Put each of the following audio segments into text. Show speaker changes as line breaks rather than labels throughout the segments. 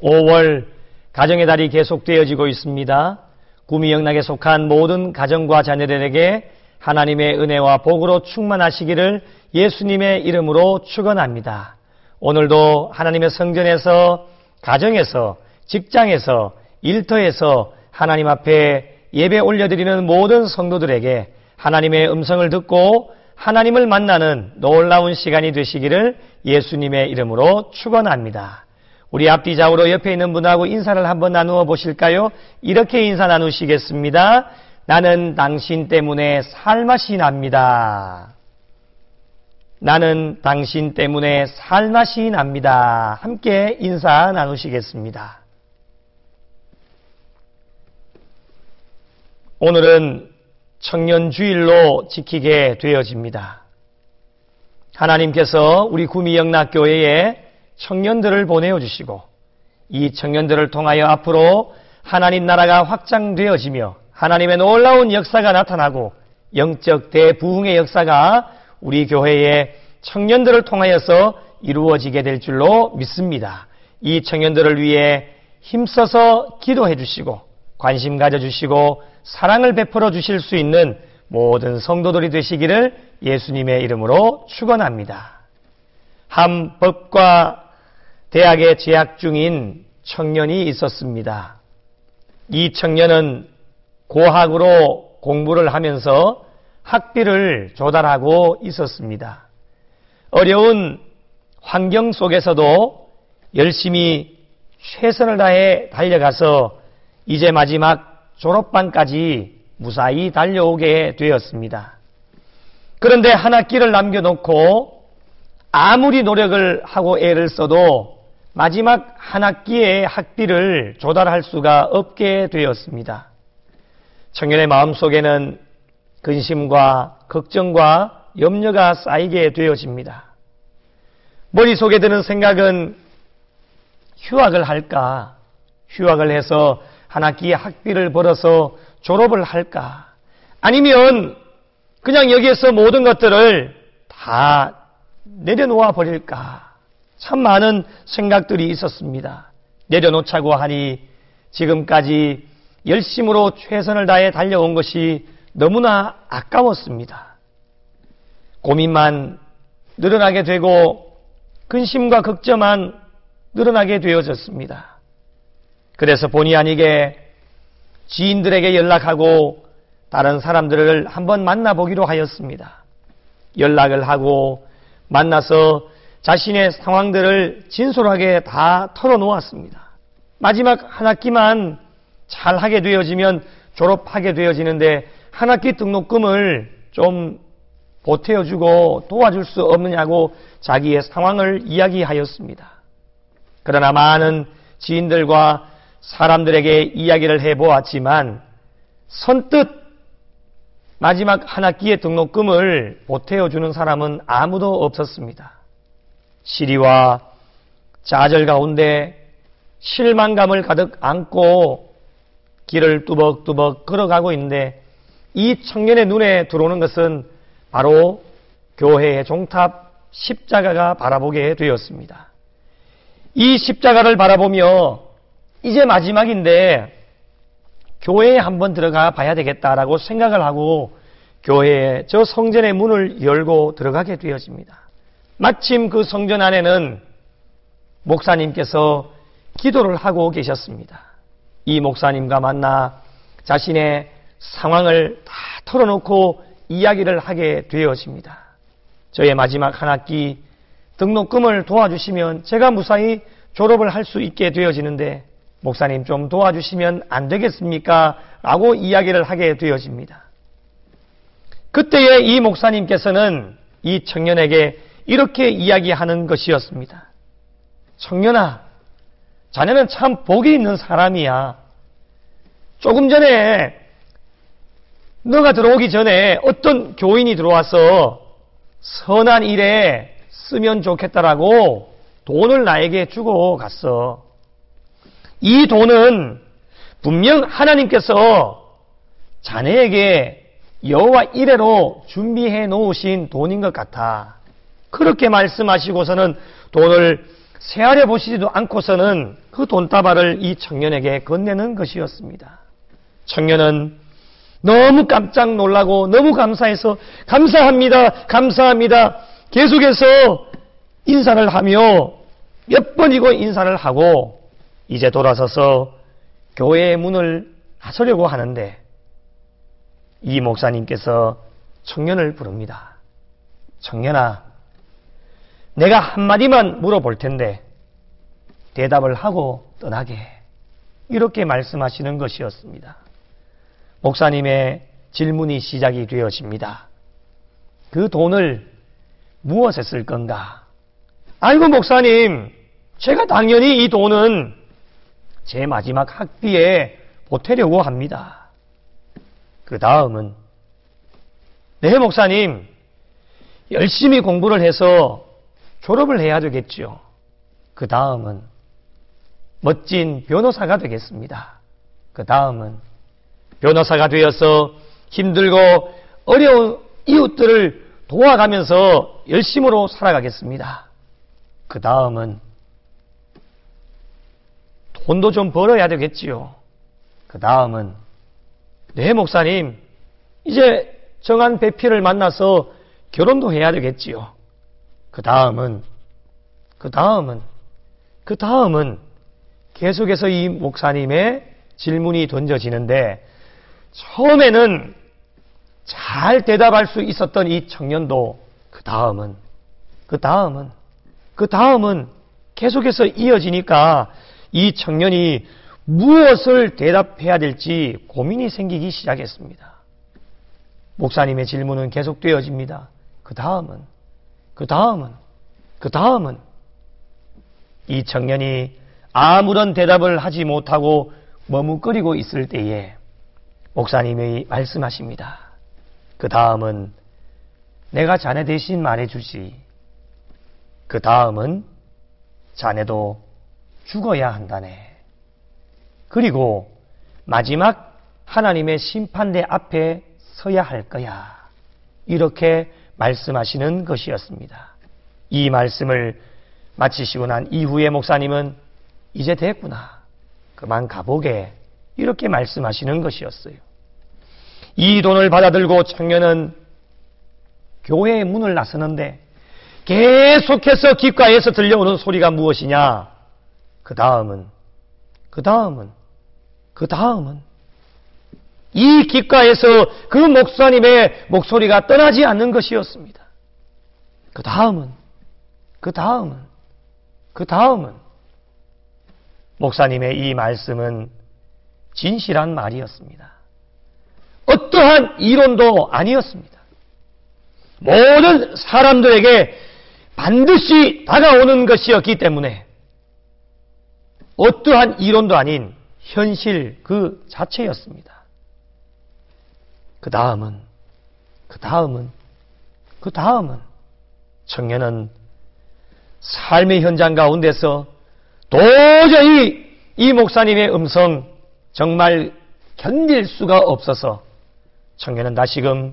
5월 가정의 달이 계속되어지고 있습니다. 구미영락에 속한 모든 가정과 자녀들에게 하나님의 은혜와 복으로 충만하시기를 예수님의 이름으로 축원합니다. 오늘도 하나님의 성전에서, 가정에서, 직장에서, 일터에서 하나님 앞에 예배 올려드리는 모든 성도들에게 하나님의 음성을 듣고 하나님을 만나는 놀라운 시간이 되시기를 예수님의 이름으로 축원합니다. 우리 앞뒤 좌우로 옆에 있는 분하고 인사를 한번 나누어 보실까요? 이렇게 인사 나누시겠습니다. 나는 당신 때문에 살맛이 납니다. 나는 당신 때문에 살맛이 납니다. 함께 인사 나누시겠습니다. 오늘은 청년주일로 지키게 되어집니다. 하나님께서 우리 구미영락교회에 청년들을 보내주시고 이 청년들을 통하여 앞으로 하나님 나라가 확장되어지며 하나님의 놀라운 역사가 나타나고 영적 대부흥의 역사가 우리 교회의 청년들을 통하여서 이루어지게 될 줄로 믿습니다. 이 청년들을 위해 힘써서 기도해 주시고 관심 가져주시고 사랑을 베풀어 주실 수 있는 모든 성도들이 되시기를 예수님의 이름으로 축원합니다. 한 법과 대학에 재학 중인 청년이 있었습니다. 이 청년은 고학으로 공부를 하면서 학비를 조달하고 있었습니다. 어려운 환경 속에서도 열심히 최선을 다해 달려가서 이제 마지막 졸업반까지 무사히 달려오게 되었습니다. 그런데 한 학기를 남겨놓고 아무리 노력을 하고 애를 써도 마지막 한 학기의 학비를 조달할 수가 없게 되었습니다. 청년의 마음속에는 근심과 걱정과 염려가 쌓이게 되어집니다. 머릿속에 드는 생각은 휴학을 할까? 휴학을 해서 한 학기의 학비를 벌어서 졸업을 할까? 아니면 그냥 여기에서 모든 것들을 다 내려놓아 버릴까? 참 많은 생각들이 있었습니다. 내려놓자고 하니 지금까지 열심으로 최선을 다해 달려온 것이 너무나 아까웠습니다. 고민만 늘어나게 되고 근심과 걱정만 늘어나게 되어졌습니다. 그래서 본의 아니게 지인들에게 연락하고 다른 사람들을 한번 만나보기로 하였습니다. 연락을 하고 만나서 자신의 상황들을 진솔하게 다 털어놓았습니다. 마지막 한 학기만 잘 하게 되어지면 졸업하게 되어지는데 한 학기 등록금을 좀 보태어주고 도와줄 수 없느냐고 자기의 상황을 이야기하였습니다. 그러나 많은 지인들과 사람들에게 이야기를 해보았지만 선뜻 마지막 한 학기의 등록금을 보태어주는 사람은 아무도 없었습니다. 시리와 좌절 가운데 실망감을 가득 안고 길을 뚜벅뚜벅 걸어가고 있는데 이 청년의 눈에 들어오는 것은 바로 교회의 종탑 십자가가 바라보게 되었습니다. 이 십자가를 바라보며 이제 마지막인데 교회에 한번 들어가 봐야 되겠다라고 생각을 하고 교회의 저 성전의 문을 열고 들어가게 되어집니다. 마침 그 성전 안에는 목사님께서 기도를 하고 계셨습니다. 이 목사님과 만나 자신의 상황을 다 털어놓고 이야기를 하게 되어집니다. 저의 마지막 한 학기 등록금을 도와주시면 제가 무사히 졸업을 할 수 있게 되어지는데 목사님 좀 도와주시면 안 되겠습니까? 라고 이야기를 하게 되어집니다. 그때에 이 목사님께서는 이 청년에게 이렇게 이야기하는 것이었습니다. 청년아, 자네는 참 복이 있는 사람이야. 조금 전에 너가 들어오기 전에 어떤 교인이 들어와서 선한 일에 쓰면 좋겠다라고 돈을 나에게 주고 갔어. 이 돈은 분명 하나님께서 자네에게 여호와 이레로 준비해 놓으신 돈인 것 같아. 그렇게 말씀하시고서는 돈을 세아려 보시지도 않고서는 그 돈다발을 이 청년에게 건네는 것이었습니다. 청년은 너무 깜짝 놀라고 너무 감사해서 감사합니다, 감사합니다 계속해서 인사를 하며 몇 번이고 인사를 하고 이제 돌아서서 교회의 문을 나서려고 하는데 이 목사님께서 청년을 부릅니다. 청년아, 내가 한마디만 물어볼 텐데 대답을 하고 떠나게. 이렇게 말씀하시는 것이었습니다. 목사님의 질문이 시작이 되어집니다. 그 돈을 무엇에 쓸 건가? 아이고 목사님, 제가 당연히 이 돈은 제 마지막 학비에 보태려고 합니다. 그 다음은 네 목사님, 열심히 공부를 해서 졸업을 해야 되겠죠. 그 다음은 멋진 변호사가 되겠습니다. 그 다음은 변호사가 되어서 힘들고 어려운 이웃들을 도와가면서 열심으로 살아가겠습니다. 그 다음은 돈도 좀 벌어야 되겠지요. 그 다음은 네 목사님, 이제 정한 배필을 만나서 결혼도 해야 되겠지요. 그 다음은 계속해서 이 목사님의 질문이 던져지는데 처음에는 잘 대답할 수 있었던 이 청년도 그 다음은 계속해서 이어지니까 이 청년이 무엇을 대답해야 될지 고민이 생기기 시작했습니다. 목사님의 질문은 계속되어집니다. 그 다음은 이 청년이 아무런 대답을 하지 못하고 머뭇거리고 있을 때에 목사님이 말씀하십니다. 그 다음은 내가 자네 대신 말해주지. 그 다음은 자네도 죽어야 한다네. 그리고 마지막 하나님의 심판대 앞에 서야 할 거야. 이렇게 말씀하시는 것이었습니다. 이 말씀을 마치시고 난 이후에 목사님은 이제 됐구나, 그만 가보게, 이렇게 말씀하시는 것이었어요. 이 돈을 받아들고 청년은 교회의 문을 나서는데 계속해서 귓가에서 들려오는 소리가 무엇이냐? 그 다음은 이 귓가에서 그 목사님의 목소리가 떠나지 않는 것이었습니다. 그 다음은 목사님의 이 말씀은 진실한 말이었습니다. 어떠한 이론도 아니었습니다. 모든 사람들에게 반드시 다가오는 것이었기 때문에 어떠한 이론도 아닌 현실 그 자체였습니다. 그 다음은 청년은 삶의 현장 가운데서 도저히 이 목사님의 음성 정말 견딜 수가 없어서 청년은 다시금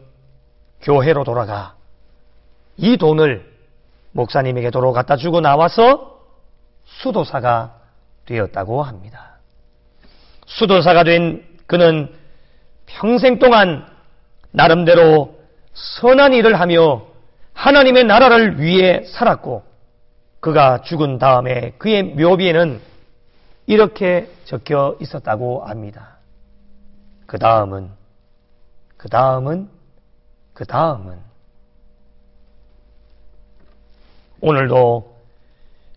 교회로 돌아가 이 돈을 목사님에게 도로 갖다 주고 나와서 수도사가 되었다고 합니다. 수도사가 된 그는 평생 동안 나름대로 선한 일을 하며 하나님의 나라를 위해 살았고, 그가 죽은 다음에 그의 묘비에는 이렇게 적혀 있었다고 합니다. 그 다음은 오늘도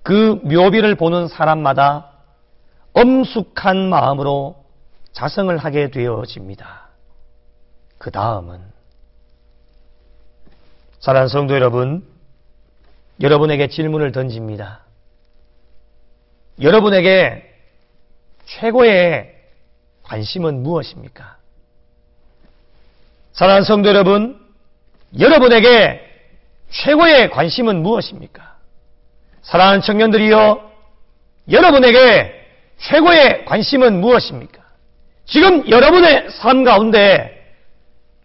그 묘비를 보는 사람마다 엄숙한 마음으로 자성을 하게 되어집니다. 그 다음은, 사랑하는 성도 여러분, 여러분에게 질문을 던집니다. 여러분에게 최고의 관심은 무엇입니까? 사랑하는 성도 여러분, 여러분에게 최고의 관심은 무엇입니까? 사랑하는 청년들이여, 여러분에게 최고의 관심은 무엇입니까? 지금 여러분의 삶 가운데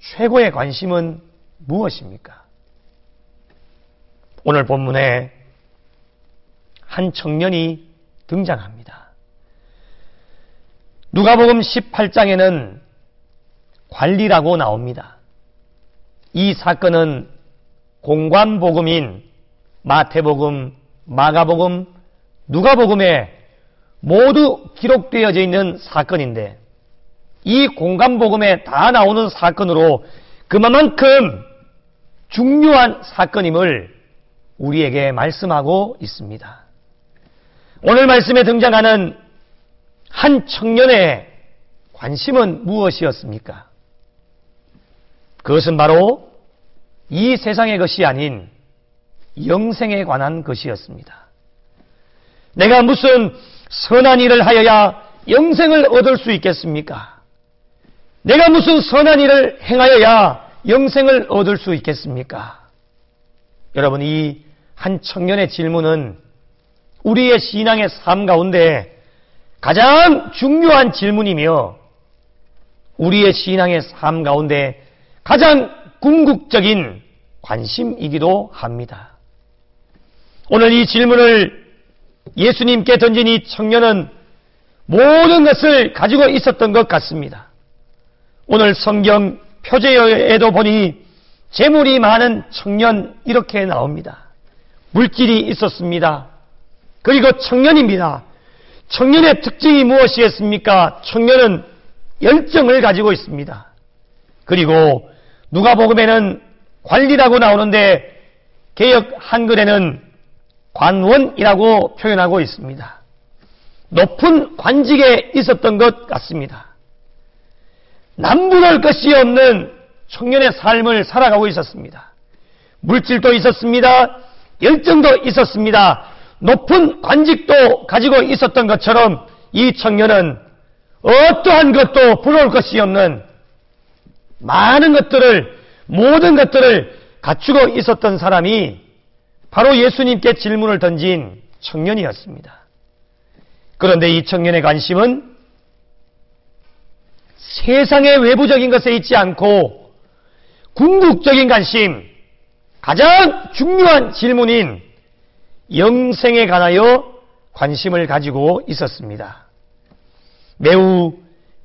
최고의 관심은 무엇입니까? 오늘 본문에 한 청년이 등장합니다. 누가복음 18장에는 관리라고 나옵니다. 이 사건은 공관복음인 마태복음, 마가복음, 누가복음에 모두 기록되어져 있는 사건인데 이 공관복음에 다 나오는 사건으로 그만큼 중요한 사건임을 우리에게 말씀하고 있습니다. 오늘 말씀에 등장하는 한 청년의 관심은 무엇이었습니까? 그것은 바로 이 세상의 것이 아닌 영생에 관한 것이었습니다. 내가 무슨 선한 일을 하여야 영생을 얻을 수 있겠습니까? 내가 무슨 선한 일을 행하여야 영생을 얻을 수 있겠습니까? 여러분, 이 한 청년의 질문은 우리의 신앙의 삶 가운데 가장 중요한 질문이며 우리의 신앙의 삶 가운데 가장 궁극적인 관심이기도 합니다. 오늘 이 질문을 예수님께 던진 이 청년은 모든 것을 가지고 있었던 것 같습니다. 오늘 성경 표제에도 보니 재물이 많은 청년 이렇게 나옵니다. 물질이 있었습니다. 그리고 청년입니다. 청년의 특징이 무엇이겠습니까? 청년은 열정을 가지고 있습니다. 그리고 누가복음에는 관리라고 나오는데 개역 한글에는 관원이라고 표현하고 있습니다. 높은 관직에 있었던 것 같습니다. 남부할 것이 없는 청년의 삶을 살아가고 있었습니다. 물질도 있었습니다. 열정도 있었습니다. 높은 관직도 가지고 있었던 것처럼 이 청년은 어떠한 것도 부러울 것이 없는 많은 것들을, 모든 것들을 갖추고 있었던 사람이 바로 예수님께 질문을 던진 청년이었습니다. 그런데 이 청년의 관심은 세상의 외부적인 것에 있지 않고 궁극적인 관심, 가장 중요한 질문인 영생에 관하여 관심을 가지고 있었습니다. 매우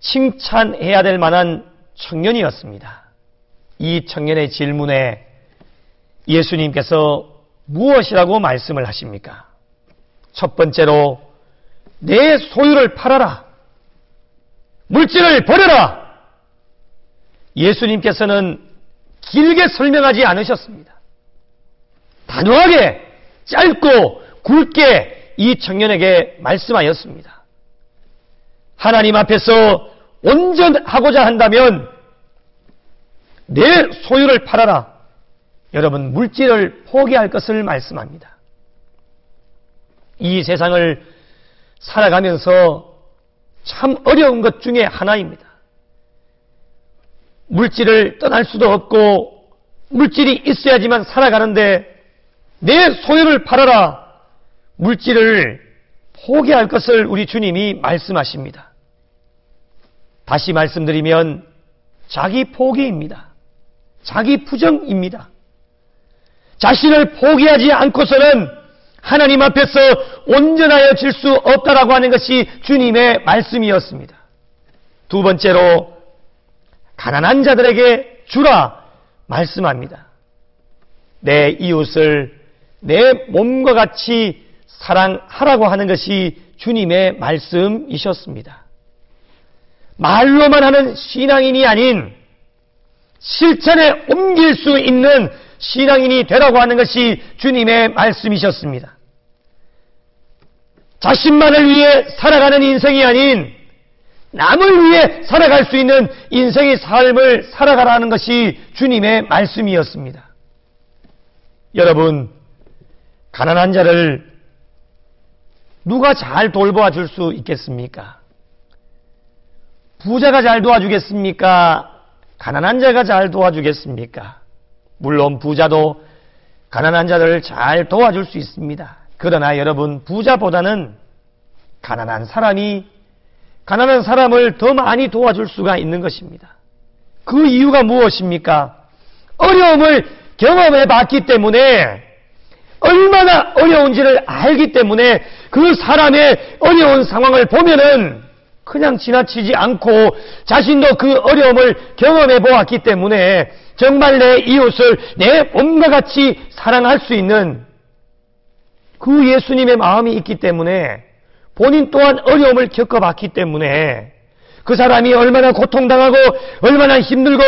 칭찬해야 될 만한 청년이었습니다. 이 청년의 질문에 예수님께서 무엇이라고 말씀을 하십니까? 첫 번째로 내 소유를 팔아라. 물질을 버려라. 예수님께서는 길게 설명하지 않으셨습니다. 단호하게 짧고 굵게 이 청년에게 말씀하였습니다. 하나님 앞에서 온전하고자 한다면 내 소유를 팔아라. 여러분, 물질을 포기할 것을 말씀합니다. 이 세상을 살아가면서 참 어려운 것 중에 하나입니다. 물질을 떠날 수도 없고 물질이 있어야지만 살아가는데 내 소유를 팔아라. 물질을 포기할 것을 우리 주님이 말씀하십니다. 다시 말씀드리면 자기 포기입니다. 자기 부정입니다. 자신을 포기하지 않고서는 하나님 앞에서 온전하여질 수 없다라고 하는 것이 주님의 말씀이었습니다. 두 번째로 가난한 자들에게 주라 말씀합니다. 내 이웃을 내 몸과 같이 사랑하라고 하는 것이 주님의 말씀이셨습니다. 말로만 하는 신앙인이 아닌 실천에 옮길 수 있는 신앙인이 되라고 하는 것이 주님의 말씀이셨습니다. 자신만을 위해 살아가는 인생이 아닌 남을 위해 살아갈 수 있는 인생의 삶을 살아가라는 것이 주님의 말씀이었습니다. 여러분, 가난한 자를 누가 잘 돌보아줄 수 있겠습니까? 부자가 잘 도와주겠습니까? 가난한 자가 잘 도와주겠습니까? 물론 부자도 가난한 자를 잘 도와줄 수 있습니다. 그러나 여러분, 부자보다는 가난한 사람이 가난한 사람을 더 많이 도와줄 수가 있는 것입니다. 그 이유가 무엇입니까? 어려움을 경험해 봤기 때문에 얼마나 어려운지를 알기 때문에 그 사람의 어려운 상황을 보면은 그냥 지나치지 않고 자신도 그 어려움을 경험해 보았기 때문에 정말 내 이웃을 내 몸과 같이 사랑할 수 있는 그 예수님의 마음이 있기 때문에 본인 또한 어려움을 겪어봤기 때문에 그 사람이 얼마나 고통당하고 얼마나 힘들고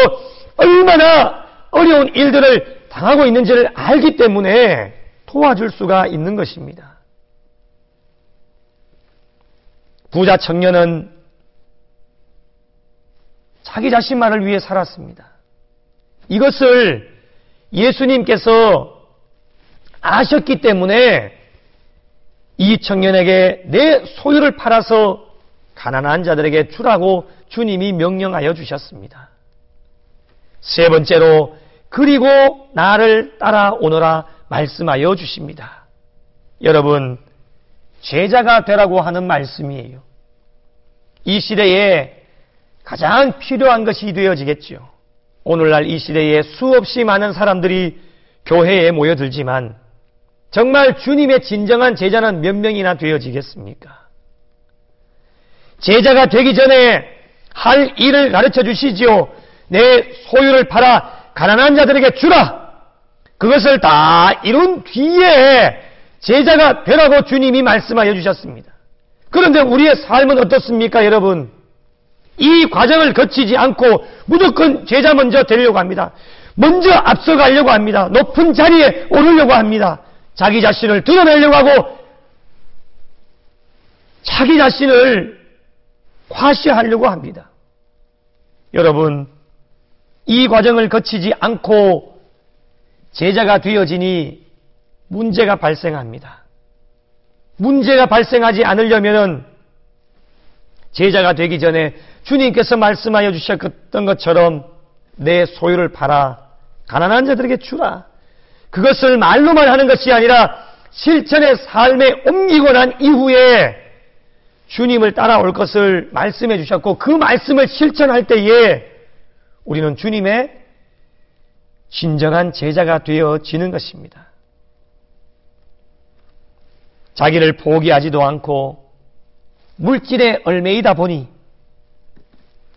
얼마나 어려운 일들을 당하고 있는지를 알기 때문에 도와줄 수가 있는 것입니다. 부자 청년은 자기 자신만을 위해 살았습니다. 이것을 예수님께서 아셨기 때문에 이 청년에게 내 소유를 팔아서 가난한 자들에게 주라고 주님이 명령하여 주셨습니다. 세 번째로 그리고 나를 따라오너라 말씀하여 주십니다. 여러분, 제자가 되라고 하는 말씀이에요. 이 시대에 가장 필요한 것이 되어지겠죠. 오늘날 이 시대에 수없이 많은 사람들이 교회에 모여들지만 정말 주님의 진정한 제자는 몇 명이나 되어지겠습니까? 제자가 되기 전에 할 일을 가르쳐 주시지요. 내 소유를 팔아 가난한 자들에게 주라. 그것을 다 이룬 뒤에 제자가 되라고 주님이 말씀하여 주셨습니다. 그런데 우리의 삶은 어떻습니까, 여러분? 이 과정을 거치지 않고 무조건 제자 먼저 되려고 합니다. 먼저 앞서가려고 합니다. 높은 자리에 오르려고 합니다. 자기 자신을 드러내려고 하고 자기 자신을 과시하려고 합니다. 여러분, 이 과정을 거치지 않고 제자가 되어지니 문제가 발생합니다. 문제가 발생하지 않으려면 제자가 되기 전에 주님께서 말씀하여 주셨던 것처럼 내 소유를 팔아 가난한 자들에게 주라. 그것을 말로만 하는 것이 아니라 실천의 삶에 옮기고 난 이후에 주님을 따라올 것을 말씀해 주셨고 그 말씀을 실천할 때에 우리는 주님의 진정한 제자가 되어지는 것입니다. 자기를 포기하지도 않고 물질에 얽매이다 보니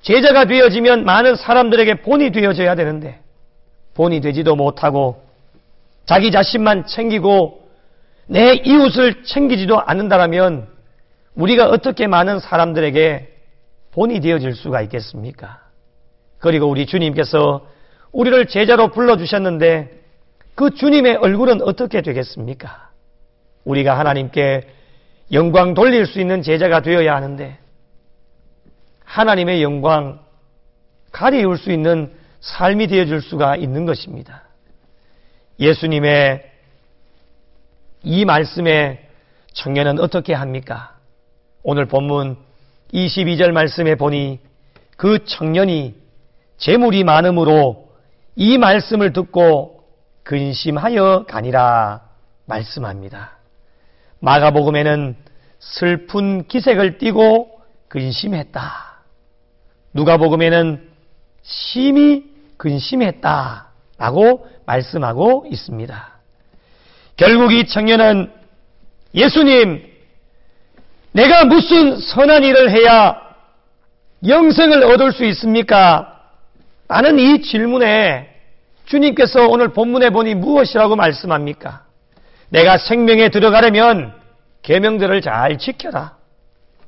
제자가 되어지면 많은 사람들에게 본이 되어져야 되는데 본이 되지도 못하고 자기 자신만 챙기고 내 이웃을 챙기지도 않는다면 우리가 어떻게 많은 사람들에게 본이 되어질 수가 있겠습니까? 그리고 우리 주님께서 우리를 제자로 불러주셨는데 그 주님의 얼굴은 어떻게 되겠습니까? 우리가 하나님께 영광 돌릴 수 있는 제자가 되어야 하는데 하나님의 영광 가리울 수 있는 삶이 되어줄 수가 있는 것입니다. 예수님의 이 말씀에 청년은 어떻게 합니까? 오늘 본문 22절 말씀에 보니 그 청년이 재물이 많음으로 이 말씀을 듣고 근심하여 가니라 말씀합니다. 마가복음에는 슬픈 기색을 띠고 근심했다. 누가복음에는 심히 근심했다라고 말씀하고 있습니다. 결국 이 청년은 예수님, 내가 무슨 선한 일을 해야 영생을 얻을 수 있습니까? 라는 이 질문에 주님께서 오늘 본문에 보니 무엇이라고 말씀합니까? 내가 생명에 들어가려면 계명들을 잘 지켜라.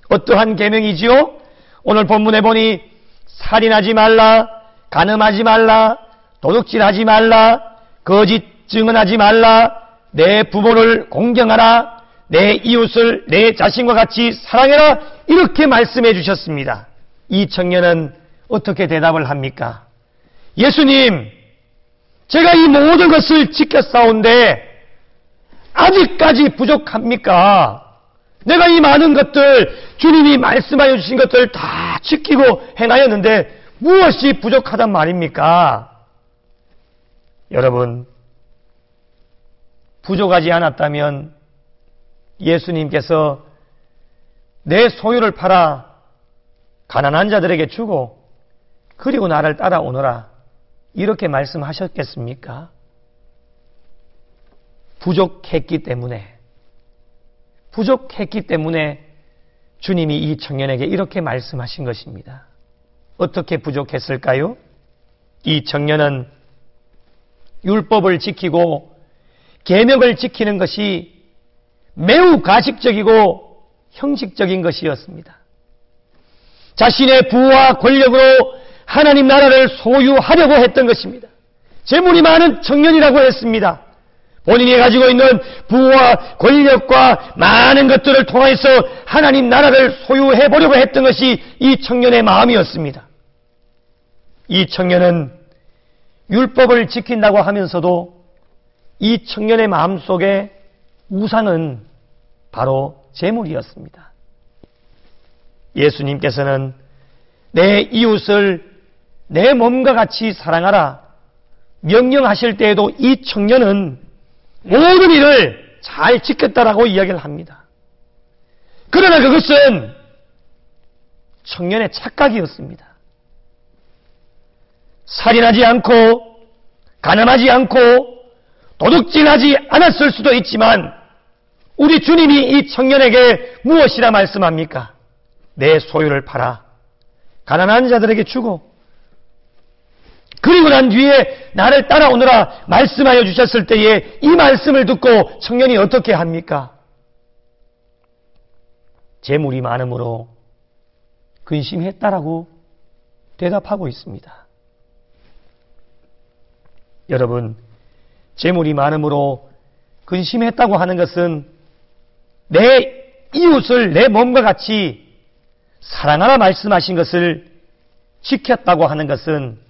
어떠한 계명이지요? 오늘 본문에 보니 살인하지 말라, 간음하지 말라, 도둑질하지 말라, 거짓 증언하지 말라, 내 부모를 공경하라, 내 이웃을 내 자신과 같이 사랑해라, 이렇게 말씀해 주셨습니다. 이 청년은 어떻게 대답을 합니까? 예수님, 제가 이 모든 것을 지켰사온데 아직까지 부족합니까? 내가 이 많은 것들, 주님이 말씀하여 주신 것들 다 지키고 행하였는데 무엇이 부족하단 말입니까? 여러분, 부족하지 않았다면 예수님께서 내 소유를 팔아 가난한 자들에게 주고 그리고 나를 따라오너라 이렇게 말씀하셨겠습니까? 부족했기 때문에 주님이 이 청년에게 이렇게 말씀하신 것입니다. 어떻게 부족했을까요? 이 청년은 율법을 지키고 계명을 지키는 것이 매우 가식적이고 형식적인 것이었습니다. 자신의 부와 권력으로 하나님 나라를 소유하려고 했던 것입니다. 재물이 많은 청년이라고 했습니다. 본인이 가지고 있는 부와 권력과 많은 것들을 통해서 하나님 나라를 소유해 보려고 했던 것이 이 청년의 마음이었습니다. 이 청년은 율법을 지킨다고 하면서도 이 청년의 마음속에 우상은 바로 재물이었습니다. 예수님께서는 내 이웃을 내 몸과 같이 사랑하라 명령하실 때에도 이 청년은 모든 일을 잘 지켰다라고 이야기를 합니다. 그러나 그것은 청년의 착각이었습니다. 살인하지 않고 가늠하지 않고 도둑질하지 않았을 수도 있지만 우리 주님이 이 청년에게 무엇이라 말씀합니까? 내 소유를 팔아 가난한 자들에게 주고 그리고 난 뒤에 나를 따라오너라 말씀하여 주셨을 때에 이 말씀을 듣고 청년이 어떻게 합니까? 재물이 많음으로 근심했다라고 대답하고 있습니다. 여러분, 재물이 많음으로 근심했다고 하는 것은 내 이웃을 내 몸과 같이 사랑하라 말씀하신 것을 지켰다고 하는 것은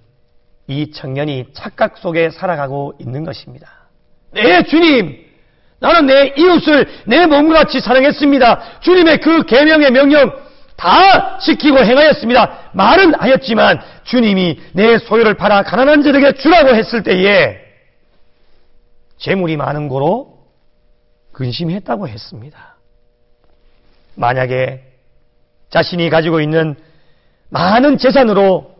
이 청년이 착각 속에 살아가고 있는 것입니다. 네, 주님, 나는 내 이웃을 내 몸과 같이 사랑했습니다. 주님의 그 계명의 명령 다 지키고 행하였습니다. 말은 하였지만 주님이 내 소유를 팔아 가난한 자들에게 주라고 했을 때에 재물이 많은 고로 근심했다고 했습니다. 만약에 자신이 가지고 있는 많은 재산으로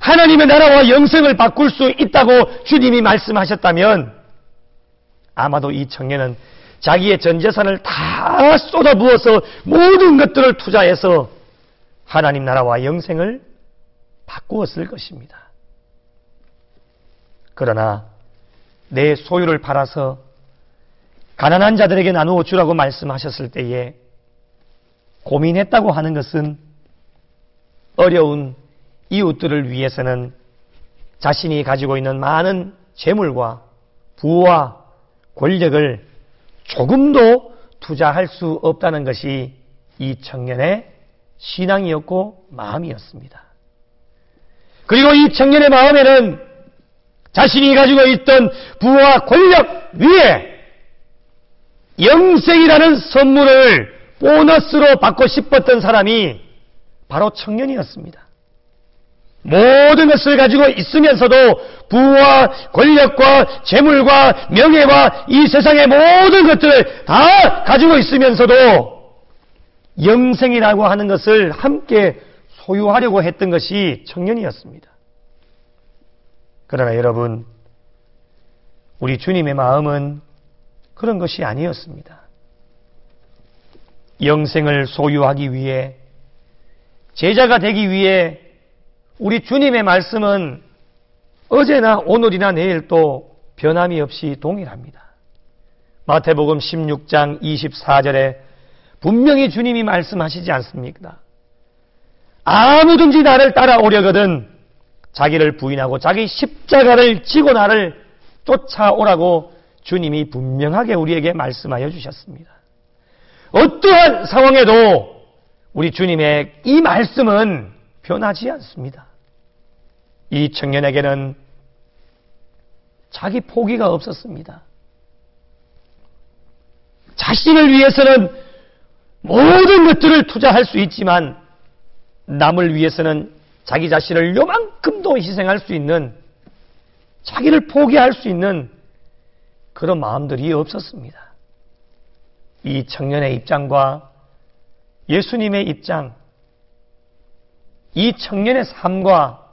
하나님의 나라와 영생을 바꿀 수 있다고 주님이 말씀하셨다면 아마도 이 청년은 자기의 전 재산을 다 쏟아부어서 모든 것들을 투자해서 하나님 나라와 영생을 바꾸었을 것입니다. 그러나 내 소유를 팔아서 가난한 자들에게 나누어 주라고 말씀하셨을 때에 고민했다고 하는 것은 어려운 이웃들을 위해서는 자신이 가지고 있는 많은 재물과 부와 권력을 조금도 투자할 수 없다는 것이 이 청년의 신앙이었고 마음이었습니다. 그리고 이 청년의 마음에는 자신이 가지고 있던 부와 권력 위에 영생이라는 선물을 보너스로 받고 싶었던 사람이 바로 청년이었습니다. 모든 것을 가지고 있으면서도 부와 권력과 재물과 명예와 이 세상의 모든 것들을 다 가지고 있으면서도 영생이라고 하는 것을 함께 소유하려고 했던 것이 청년이었습니다. 그러나 여러분, 우리 주님의 마음은 그런 것이 아니었습니다. 영생을 소유하기 위해, 제자가 되기 위해 우리 주님의 말씀은 어제나 오늘이나 내일도 변함이 없이 동일합니다. 마태복음 16장 24절에 분명히 주님이 말씀하시지 않습니까? 아무든지 나를 따라오려거든 자기를 부인하고 자기 십자가를 지고 나를 쫓아오라고 주님이 분명하게 우리에게 말씀하여 주셨습니다. 어떠한 상황에도 우리 주님의 이 말씀은 변하지 않습니다. 이 청년에게는 자기 포기가 없었습니다. 자신을 위해서는 모든 것들을 투자할 수 있지만 남을 위해서는 자기 자신을 요만큼도 희생할 수 있는, 자기를 포기할 수 있는 그런 마음들이 없었습니다. 이 청년의 입장과 예수님의 입장, 이 청년의 삶과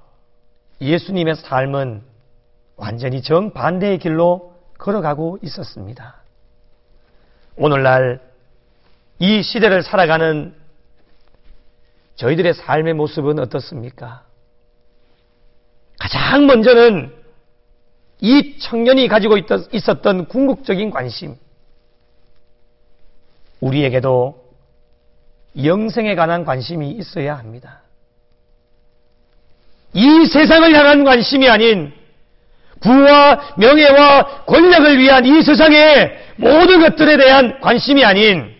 예수님의 삶은 완전히 정반대의 길로 걸어가고 있었습니다. 오늘날 이 시대를 살아가는 저희들의 삶의 모습은 어떻습니까? 가장 먼저는 이 청년이 가지고 있었던 궁극적인 관심, 우리에게도 영생에 관한 관심이 있어야 합니다. 이 세상을 향한 관심이 아닌 부와 명예와 권력을 위한 이 세상의 모든 것들에 대한 관심이 아닌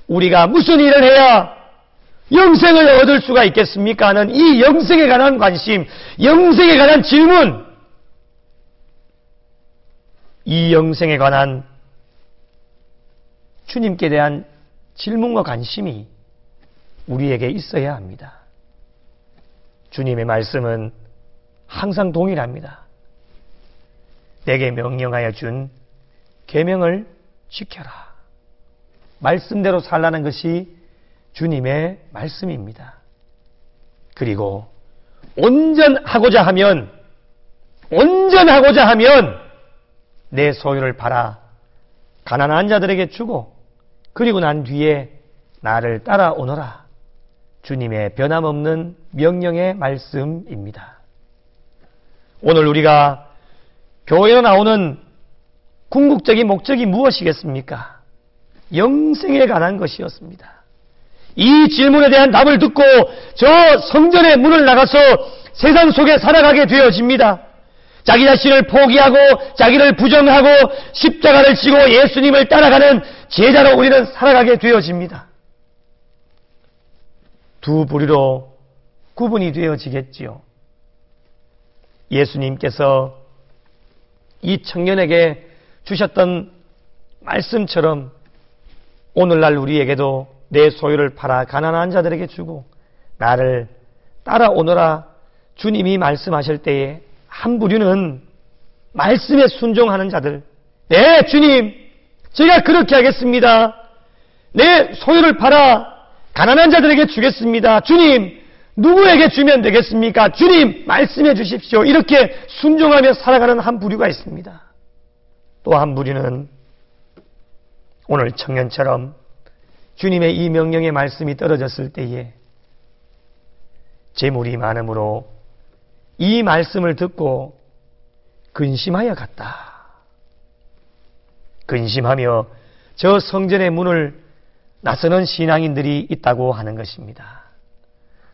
우리가 무슨 일을 해야 영생을 얻을 수가 있겠습니까 하는 이 영생에 관한 관심, 영생에 관한 질문, 이 영생에 관한 주님께 대한 질문과 관심이 우리에게 있어야 합니다. 주님의 말씀은 항상 동일합니다. 내게 명령하여 준 계명을 지켜라. 말씀대로 살라는 것이 주님의 말씀입니다. 그리고 온전하고자 하면 내 소유를 팔아 가난한 자들에게 주고 그리고 난 뒤에 나를 따라오너라. 주님의 변함없는 명령의 말씀입니다. 오늘 우리가 교회에 나오는 궁극적인 목적이 무엇이겠습니까? 영생에 관한 것이었습니다. 이 질문에 대한 답을 듣고 저 성전의 문을 나가서 세상 속에 살아가게 되어집니다. 자기 자신을 포기하고 자기를 부정하고 십자가를 지고 예수님을 따라가는 제자로 우리는 살아가게 되어집니다. 두 부류로 구분이 되어지겠지요. 예수님께서 이 청년에게 주셨던 말씀처럼 오늘날 우리에게도 내 소유를 팔아 가난한 자들에게 주고 나를 따라오너라 주님이 말씀하실 때에 한 부류는 말씀에 순종하는 자들, 네 주님 제가 그렇게 하겠습니다. 내 소유를 팔아 가난한 자들에게 주겠습니다. 주님 누구에게 주면 되겠습니까? 주님 말씀해 주십시오. 이렇게 순종하며 살아가는 한 부류가 있습니다. 또 한 부류는 오늘 청년처럼 주님의 이 명령의 말씀이 떨어졌을 때에 재물이 많음으로 이 말씀을 듣고 근심하여 갔다. 근심하며 저 성전의 문을 나서는 신앙인들이 있다고 하는 것입니다.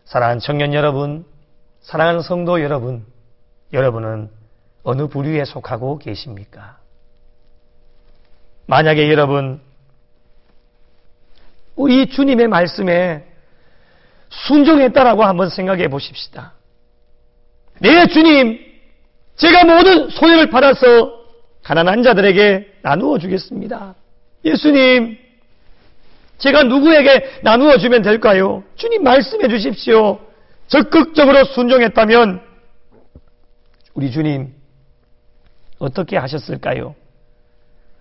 사랑하는 청년 여러분, 사랑하는 성도 여러분, 여러분은 어느 부류에 속하고 계십니까? 만약에 여러분 우리 주님의 말씀에 순종했다라고 한번 생각해 보십시다. 네 주님, 제가 모든 소유를 팔아서 가난한 자들에게 나누어 주겠습니다. 예수님, 제가 누구에게 나누어 주면 될까요? 주님 말씀해 주십시오. 적극적으로 순종했다면 우리 주님 어떻게 하셨을까요?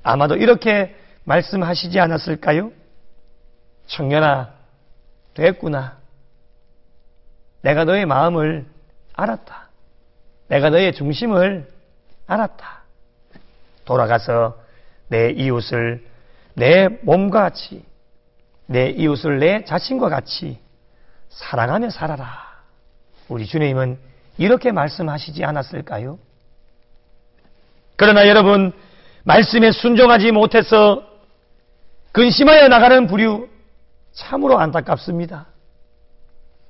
아마도 이렇게 말씀하시지 않았을까요? 청년아, 됐구나. 내가 너의 마음을 알았다. 내가 너의 중심을 알았다. 돌아가서 내 이웃을 내 몸과 같이, 내 이웃을 내 자신과 같이 사랑하며 살아라. 우리 주님은 이렇게 말씀하시지 않았을까요? 그러나 여러분, 말씀에 순종하지 못해서 근심하여 나가는 부류, 참으로 안타깝습니다.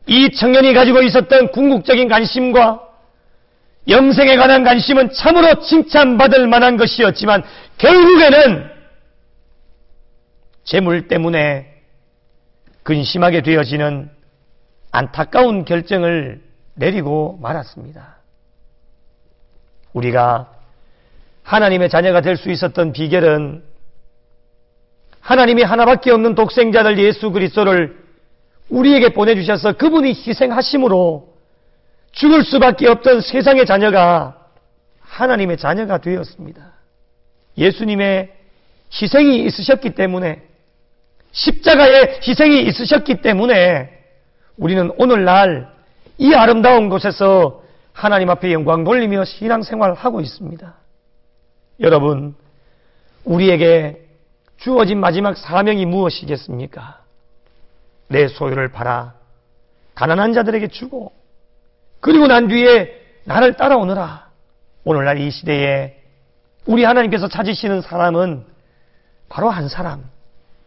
이 청년이 가지고 있었던 궁극적인 관심과 영생에 관한 관심은 참으로 칭찬받을 만한 것이었지만 결국에는 재물 때문에 근심하게 되어지는 안타까운 결정을 내리고 말았습니다. 우리가 하나님의 자녀가 될 수 있었던 비결은 하나님이 하나밖에 없는 독생자들 예수 그리스도를 우리에게 보내주셔서 그분이 희생하심으로 죽을 수밖에 없던 세상의 자녀가 하나님의 자녀가 되었습니다. 예수님의 희생이 있으셨기 때문에, 십자가의 희생이 있으셨기 때문에 우리는 오늘날 이 아름다운 곳에서 하나님 앞에 영광 돌리며 신앙생활을 하고 있습니다. 여러분, 우리에게 주어진 마지막 사명이 무엇이겠습니까? 내 소유를 팔아 가난한 자들에게 주고 그리고 난 뒤에 나를 따라오너라. 오늘날 이 시대에 우리 하나님께서 찾으시는 사람은 바로 한 사람,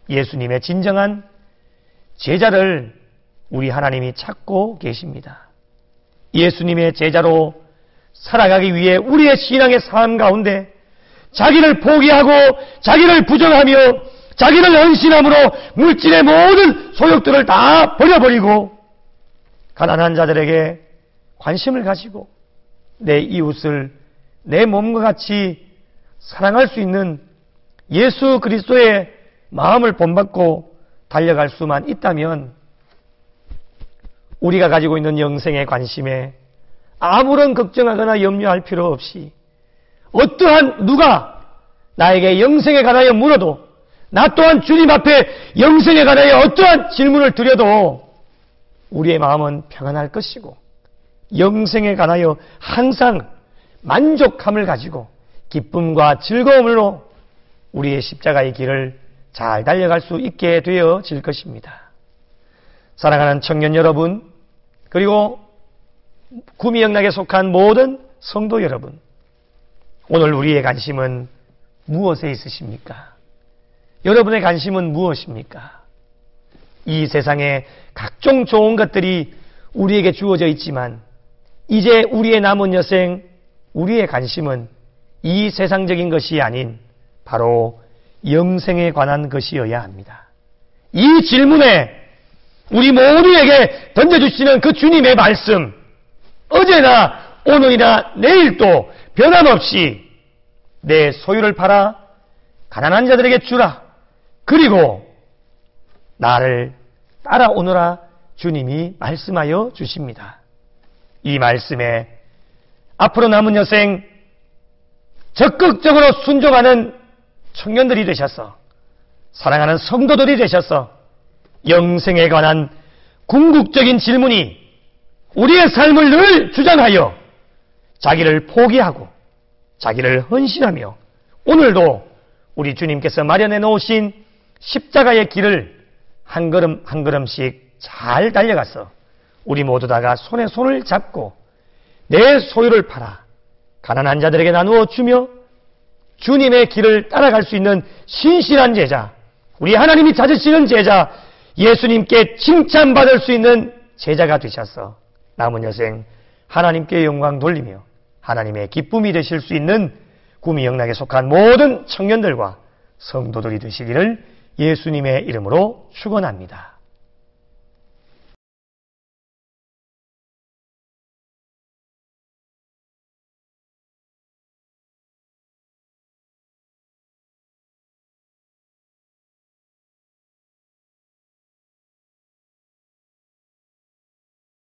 예수님의 진정한 제자를 우리 하나님이 찾고 계십니다. 예수님의 제자로 살아가기 위해 우리의 신앙의 삶 가운데 자기를 포기하고 자기를 부정하며 자기를 헌신함으로 물질의 모든 소욕들을 다 버려버리고 가난한 자들에게 관심을 가지고 내 이웃을 내 몸과 같이 사랑할 수 있는 예수 그리스도의 마음을 본받고 달려갈 수만 있다면 우리가 가지고 있는 영생의 관심에 아무런 걱정하거나 염려할 필요 없이 어떠한 누가 나에게 영생에 관하여 물어도 나 또한 주님 앞에 영생에 관하여 어떠한 질문을 드려도 우리의 마음은 평안할 것이고 영생에 관하여 항상 만족함을 가지고 기쁨과 즐거움으로 우리의 십자가의 길을 잘 달려갈 수 있게 되어질 것입니다. 사랑하는 청년 여러분, 그리고 구미영락에 속한 모든 성도 여러분, 오늘 우리의 관심은 무엇에 있으십니까? 여러분의 관심은 무엇입니까? 이 세상에 각종 좋은 것들이 우리에게 주어져 있지만 이제 우리의 남은 여생, 우리의 관심은 이 세상적인 것이 아닌 바로 영생에 관한 것이어야 합니다. 이 질문에 우리 모두에게 던져주시는 그 주님의 말씀, 어제나 오늘이나 내일도 변함없이 내 소유를 팔아 가난한 자들에게 주라. 그리고 나를 따라오너라 주님이 말씀하여 주십니다. 이 말씀에 앞으로 남은 여생 적극적으로 순종하는 청년들이 되셔서 사랑하는 성도들이 되셔서 영생에 관한 궁극적인 질문이 우리의 삶을 늘 주장하여 자기를 포기하고 자기를 헌신하며 오늘도 우리 주님께서 마련해 놓으신 십자가의 길을 한 걸음 한 걸음씩 잘 달려가서 우리 모두 다가 손에 손을 잡고 내 소유를 팔아 가난한 자들에게 나누어 주며 주님의 길을 따라갈 수 있는 신실한 제자, 우리 하나님이 찾으시는 제자, 예수님께 칭찬받을 수 있는 제자가 되셔서 남은 여생 하나님께 영광 돌리며 하나님의 기쁨이 되실 수 있는 구미영락에 속한 모든 청년들과 성도들이 되시기를 예수님의 이름으로 축원합니다.